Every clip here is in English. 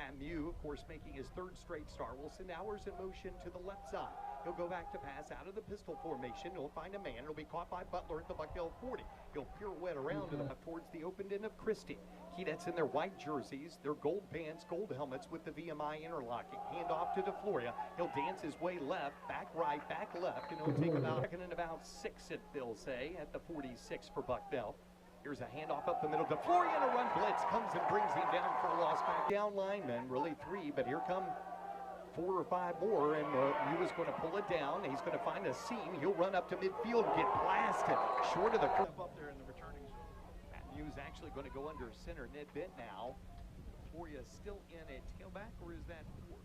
Matt Mew, of course, making his third straight start, will send Hours in motion to the left side. He'll go back to pass out of the pistol formation. He'll find a man. It'll be caught by Butler at the Bucknell 40. He'll pirouette around to the left towards the open end of Christie. Keydets in their white jerseys, their gold pants, gold helmets with the VMI interlocking. Hand off to DeFloria. He'll dance his way left, back right, back left, and he'll take about second and about 6, they'll say, at the 46 for Bucknell. Here's a handoff up the middle. DeFloria and a run blitz comes and brings him down for a loss back. Down linemen, really 3, but here come 4 or 5 more, and he was going to pull it down. He's going to find a seam. He'll run up to midfield and get blasted short of the up there in the returning zone. Matt Mew's actually going to go under center. Ned Bent now. DeFloria still in at tailback, or is that for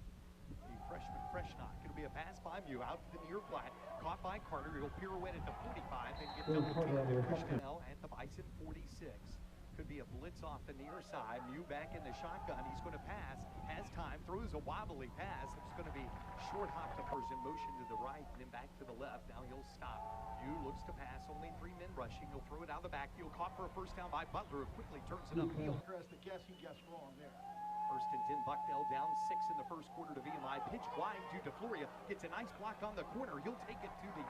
the freshman fresh knock? It'll be a pass by Mew out to the near flat. Caught by Carter. He'll pirouette at the 45 and get double teamed to Bucknell at the Bison 46. Could be a blitz off the near side. Mew back in the shotgun. He's going to pass. Has time. Throws a wobbly pass. It's going to be short hop to first in motion to the right and then back to the left. Now he'll stop. Mew looks to pass. Only 3 men rushing. He'll throw it out of the backfield. Caught for a first down by Butler, who quickly turns it upfield. The guess he guessed wrong there. First and 10, Bucknell down 6 in the first quarter to VMI. Pitch wide to DeFloria. Gets a nice block on the corner. He'll take it to the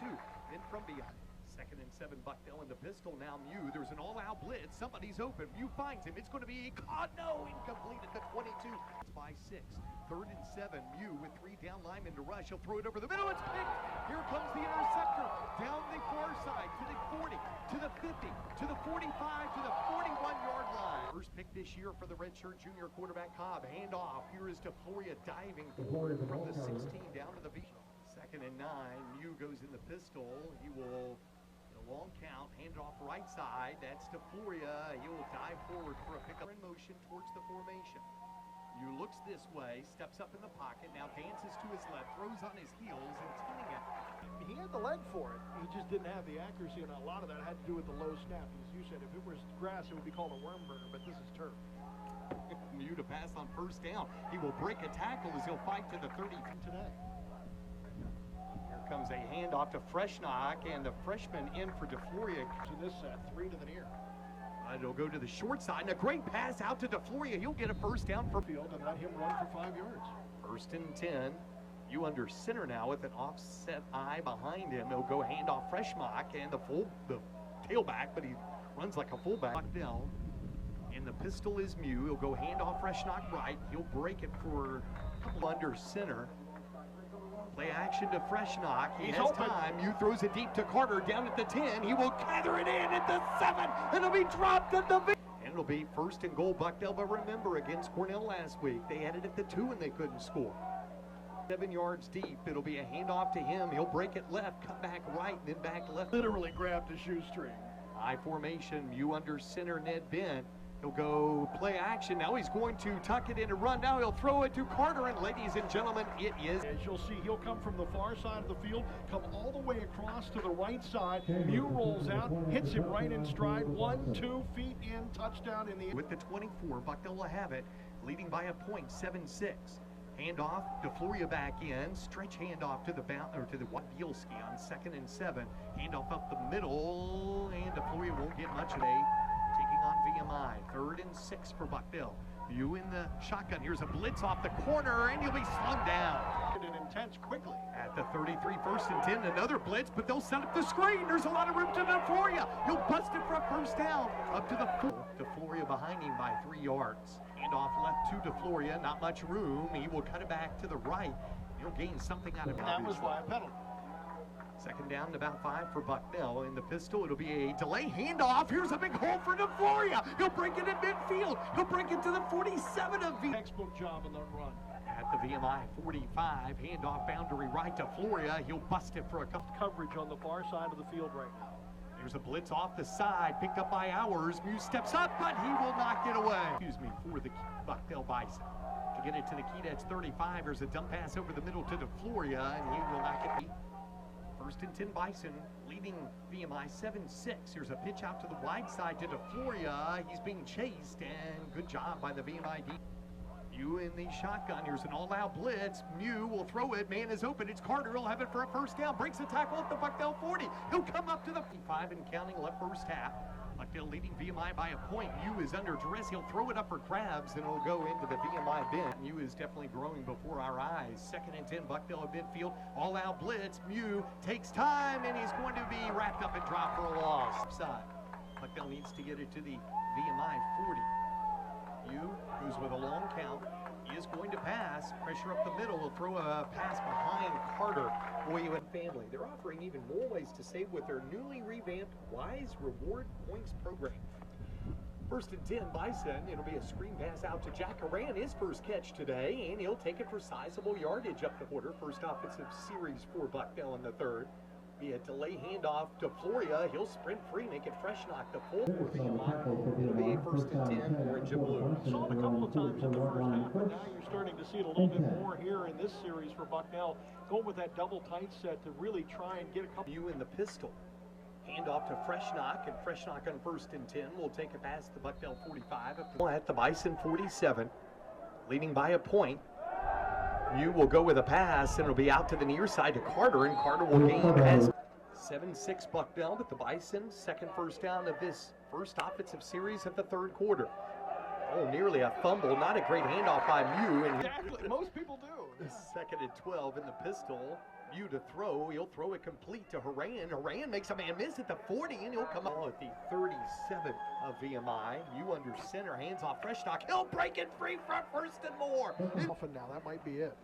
42. Then from behind. Second and 7, Bucknell in the pistol. Now Mew. There's an all-out blitz. Somebody's open. Mew finds him. It's going to be caught. No, incomplete at the 22. It's by 6. Third and 7. Mew with 3 down linemen to rush. He'll throw it over the middle. It's picked. Here comes the interceptor. Down the far side to the 40, to the 50, to the 45, to the 41-yard line. First pick this year for the redshirt junior quarterback Cobb. Hand off. Here is DeFloria diving forward from the 16 down to the V. Second and 9. Mew goes in the pistol. He will long count, hand it off right side. That's DeFloria. He will dive forward for a pickup in motion towards the formation. Mew looks this way, steps up in the pocket, now dances to his left, throws on his heels, intending it. He had the leg for it. He just didn't have the accuracy, and a lot of that had to do with the low snap. As you said, if it was grass, it would be called a worm burner, but this is turf. Mew to pass on first down. He will break a tackle as he'll fight to the 30 today. Comes a handoff to Freshnock, and the freshman in for DeFloria. In this set, 3 to the near. It'll go to the short side, and a great pass out to DeFloria. He'll get a first down for field and let him run for 5 yards. First and 10. You under center now with an offset eye behind him. He'll go handoff Freshnock and the tailback, but he runs like a fullback. Bucknell. And the pistol is Mew. He'll go handoff Freshnock right. He'll break it for a couple under center. Play action to Freshnock. He has time. Mew throws it deep to Carter down at the 10. He will gather it in at the 7. And it'll be dropped at the and it'll be first and goal Bucknell. But remember, against Cornell last week, they had it at the 2 and they couldn't score. 7 yards deep. It'll be a handoff to him. He'll break it left, cut back right, then back left. Literally grabbed a shoestring. High formation. Mew under center. Ned Bent. He'll go play action. Now he's going to tuck it in and run. Now he'll throw it to Carter. And ladies and gentlemen, it is. As you'll see, he'll come from the far side of the field, come all the way across to the right side. Mew rolls out, hits him right in stride. 1, 2 feet in, touchdown in the. With the 24, Bucknell will have it, leading by a point, 7-6. Handoff, DeFloria back in, stretch handoff to the Bielski on 2nd and 7. Handoff up the middle, and DeFloria won't get much today. Taking on VMI, 3rd and 6 for Bucknell. Mew in the shotgun. Here's a blitz off the corner, and you'll be slung down. And intense quickly. At the 33, 1st and 10, another blitz, but they'll set up the screen. There's a lot of room to DeFloria. He'll bust it for a first down. Up to the 4. DeFloria behind him by 3 yards. Handoff left to DeFloria, not much room. He will cut it back to the right. He'll gain something out of it. That was by a penalty. Second down and about 5 for Bucknell. In the pistol, it'll be a delay handoff. Here's a big hole for DeFloria. He'll break it at midfield. He'll break it to the 47 of V. Textbook job on the run. At the VMI 45, handoff boundary right to DeFloria. He'll bust it for a couple. Coverage on the far side of the field right now. There's a blitz off the side, picked up by Hours. Mew steps up, but he will not get away. Excuse me, for the Bucknell Bison. To get it to the Keydets 35, there's a dump pass over the middle to DeFloria, and he will not get beat. First and 10 Bison, leading VMI 7-6. Here's a pitch out to the wide side to DeFloria. He's being chased, and good job by the VMI D. Mew in the shotgun. Here's an all-out blitz. Mew will throw it. Man is open. It's Carter. He'll have it for a first down. Breaks the tackle at the Bucknell 40. He'll come up to the 5 and counting left first half. Bucknell leading VMI by a point. Mew is under duress. He'll throw it up for grabs, and it'll go into the VMI bin. Mew is definitely growing before our eyes. 2nd and 10, Bucknell at midfield. All-out blitz. Mew takes time, and he's going to be wrapped up and dropped for a loss. Side. Bucknell needs to get it to the VMI 40. Mew, who's with a long count, is going to pass. Pressure up the middle. He'll throw a pass behind Carter. Boy, you and family. They're offering even more ways to save with their newly revamped Wise Reward Points program. 1st and 10, Bison. It'll be a screen pass out to Jack Aran, his first catch today, and he'll take it for sizable yardage up the quarter. First offensive series for Bucknell in the 3rd. Be a delay handoff to Floria. He'll sprint free, make it fresh knock to full for VMI. It'll be a 1st and 10, orange and blue. Saw it a couple of times in the first half, but now you're starting to see it a little bit more here in this series for Bucknell. Going with that double tight set to really try and get a couple. Mew in the pistol. Handoff to Freshnock, and Freshnock on 1st and 10 will take it past the Bucknell 45 at the Bison 47, leading by a point. Mew will go with a pass, and it'll be out to the near side to Carter, and Carter will gain pass. 7-6 Bucknell with the Bison, 2nd first down of this first offensive series of the 3rd quarter. Oh, nearly a fumble, not a great handoff by Mew. And Exactly, most people do. 2nd and 12 in the pistol. Mew to throw, he'll throw it complete to Haran. Haran makes a man miss at the 40, and he'll come out at the 37 of VMI. Mew under center, hands off Freshnock. He'll break it free from 1st and more. Often now, that might be it.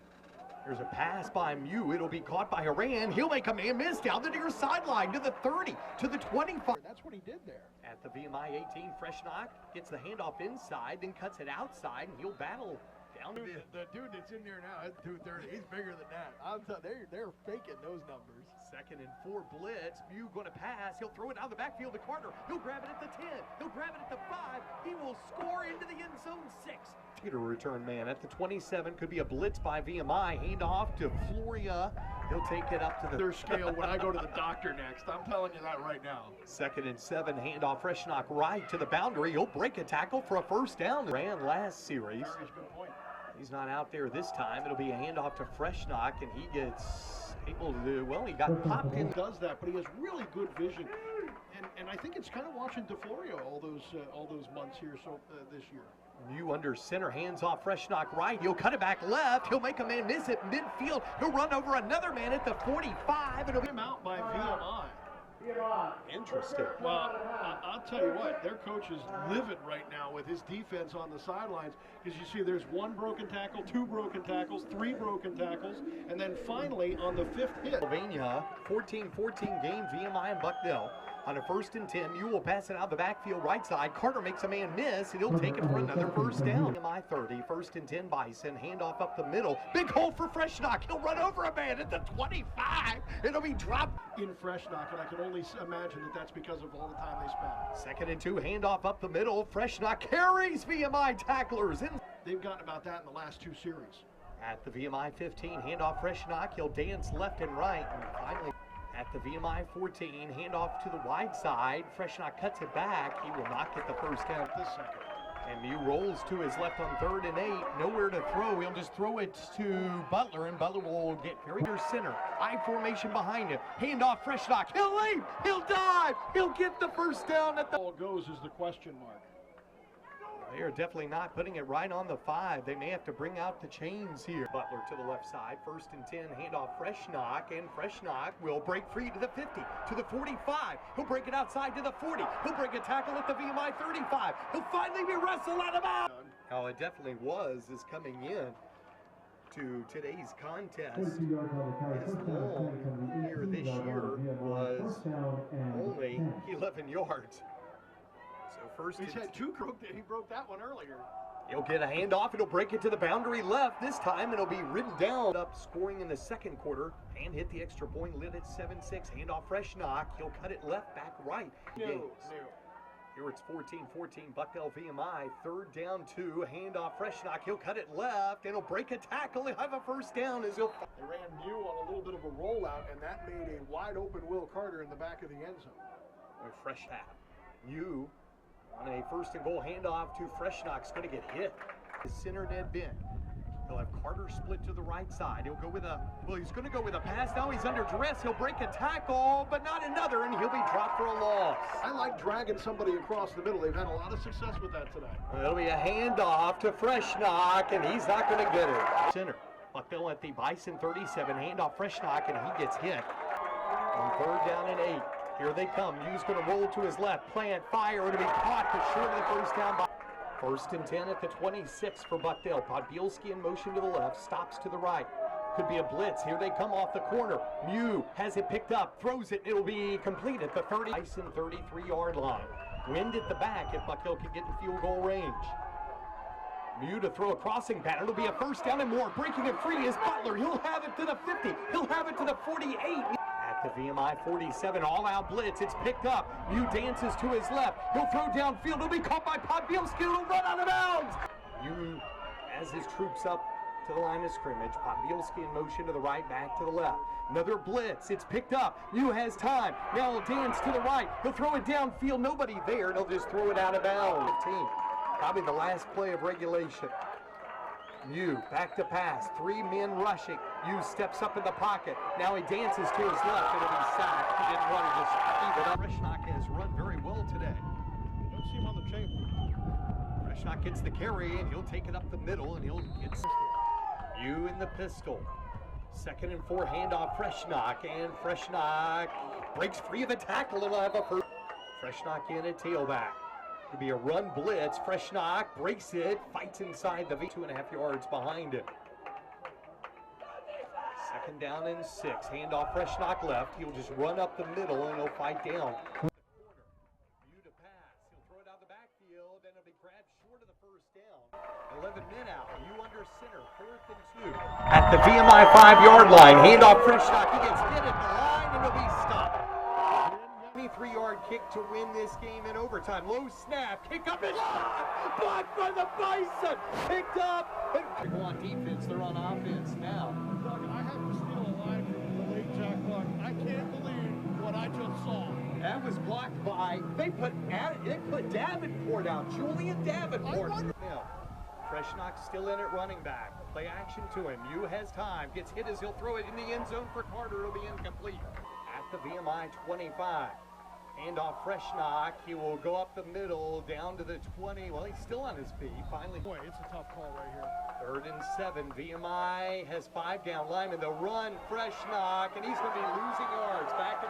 There's a pass by Mew. It'll be caught by Haran. He'll make a man miss down the near sideline to the 30, to the 25. That's what he did there. At the VMI 18, Freshnock gets the handoff inside, then cuts it outside, and he'll battle down Dude, the dude that's in there now at 230, he's bigger than that. I'm telling they're faking those numbers. 2nd and 4 blitz. Mew going to pass. He'll throw it out of the backfield to Carter. He'll grab it at the 10. He'll grab it at the 5. He will score into the end zone 6. Peter return man at the 27. Could be a blitz by VMI. Handoff to Floria. He'll take it up to the Their scale when I go to the doctor next. I'm telling you that right now. 2nd and 7. Handoff Freshnock right to the boundary. He'll break a tackle for a first down. Ran last series. Good point. He's not out there this time. It'll be a handoff to Freshnock, and he gets able to do, well, he got popped in. He does that, but he has really good vision. And I think it's kind of watching DeFlorio all those months here this year. Mew under center, hands off Freshnock right. He'll cut it back left. He'll make a man miss it midfield. He'll run over another man at the 45. It'll be him out by VMI. Interesting. Well, I'll tell you what, their coach is livid right now with his defense on the sidelines, because you see there's 1 broken tackle, 2 broken tackles, 3 broken tackles, and then finally on the 5th hit. Pennsylvania, 14-14 game, VMI and Bucknell. On a 1st and 10, Mew will pass it out the backfield right side. Carter makes a man miss, and he'll take it for another first down. VMI 30, 1st and 10 Bison, handoff up the middle. Big hole for Freshnock. He'll run over a man at the 25. It'll be dropped in Freshnock, and I can only imagine that that's because of all the time they spent. 2nd and 2, handoff up the middle. Freshnock carries VMI tacklers. They've gotten about that in the last 2 series. At the VMI 15, handoff Freshnock. He'll dance left and right, and finally at the VMI 14, handoff to the wide side. Freshnock cuts it back. He will not get the first down. This second. And Mew rolls to his left on 3rd and 8. Nowhere to throw. He'll just throw it to Butler, and Butler will get very near center. I formation behind him. Handoff Freshnock. He'll leap. He'll dive. He'll get the first down at the... All goes is the question mark. They are definitely not putting it right on the 5. They may have to bring out the chains here. Butler to the left side. 1st and 10, handoff Freshnock, and Freshnock will break free to the 50, to the 45. He'll break it outside to the 40. He'll break a tackle at the VMI 35. He'll finally be wrestled out of bounds. Oh, it definitely was, is coming in to today's contest. His long here this year was only 11 yards. First he's had 2 he broke that one earlier. He'll get a handoff. It'll break it to the boundary left this time. It'll be ridden down. Up scoring in the 2nd quarter and hit the extra point. Lit at 7-6. Handoff Freshnock. He'll cut it left, back, right. Here it's 14-14 Bucknell VMI. 3rd down 2. Handoff Freshnock. He'll cut it left, and he'll break a tackle. He'll have a first down as he'll... They ran Mew on a little bit of a rollout, and that made a wide open Will Carter in the back of the end zone. A fresh half. Mew on a 1st and goal handoff to Freshnock's going to get hit. The center Ned Ben. He'll have Carter split to the right side. He'll go with he's going to go with a pass. Now he's under duress. He'll break a tackle, but not another, and he'll be dropped for a loss. I like dragging somebody across the middle. They've had a lot of success with that today. It'll be a handoff to Freshnock, and he's not going to get it. Center. Bucknell at the Bison 37. Handoff Freshnock, and he gets hit. On 3rd down and 8. Here they come. Hughes going to roll to his left. Plant, fire. It'll be caught for short of the first down. 1st and 10 at the 26 for Bucknell. Podbielski in motion to the left. Stops to the right. Could be a blitz. Here they come off the corner. Mew has it picked up. Throws it. It'll be complete at the 30. Bison 33-yard line. Wind at the back if Bucknell can get in field goal range. Mew to throw a crossing pattern. It'll be a 1st down and more. Breaking it free is Butler. He'll have it to the 50. He'll have it to the 48. At the VMI 47, all-out blitz. It's picked up. Mew dances to his left. He'll throw downfield. It'll be caught by Podbielski. It'll run out of bounds. Mew has his troops up to the line of scrimmage. Podbielski in motion to the right, back to the left. Another blitz. It's picked up. Mew has time. Now he'll dance to the right. He'll throw it downfield. Nobody there, and he'll just throw it out of bounds. 15. Probably the last play of regulation. Mew back to pass. 3 men rushing. Mew steps up in the pocket. Now he dances to his left. It'll be sacked. He didn't want to just keep it up. Freshnock has run very well today. Don't see him on the table. Freshnock gets the carry, and he'll take it up the middle, and he'll get Mew in the pistol. 2nd and 4 handoff Freshnock, and Freshnock breaks free of a tackle, and will have a first. Freshnock in at tailback. It'll be a run blitz. Freshnock breaks it, fights inside the 2.5 yards behind it. 2nd down and 6. Handoff Freshnock left. He'll just run up the middle and he'll fight down. Mew to pass. He'll throw it out the backfield, and it'll be grabbed short of the 1st down. 11 men out. Mew under center. 4th and 2. At the VMI 5-yard line. Handoff Freshnock. He gets hit at the line, and he'll be stopped. 23-yard kick to win this game in overtime. Low snap, kick up and blocked by the Bison. Picked up. They go on defense. They're on offense now. Doug, I have to steal a line from the late Jack Buck. I can't believe what I just saw. That was blocked by. They put Davenport out. Julian Davenport. Now, Freshnock still in at running back. Play action to him. Mew has time. Gets hit as he'll throw it in the end zone for Carter. It'll be incomplete. At the VMI 25. Handoff Freshnock. He will go up the middle down to the 20. Well, he's still on his feet. Finally. Boy, it's a tough call right here. 3rd and 7. VMI has 5 down linemen. They'll run Freshnock, and he's going to be losing yards. Back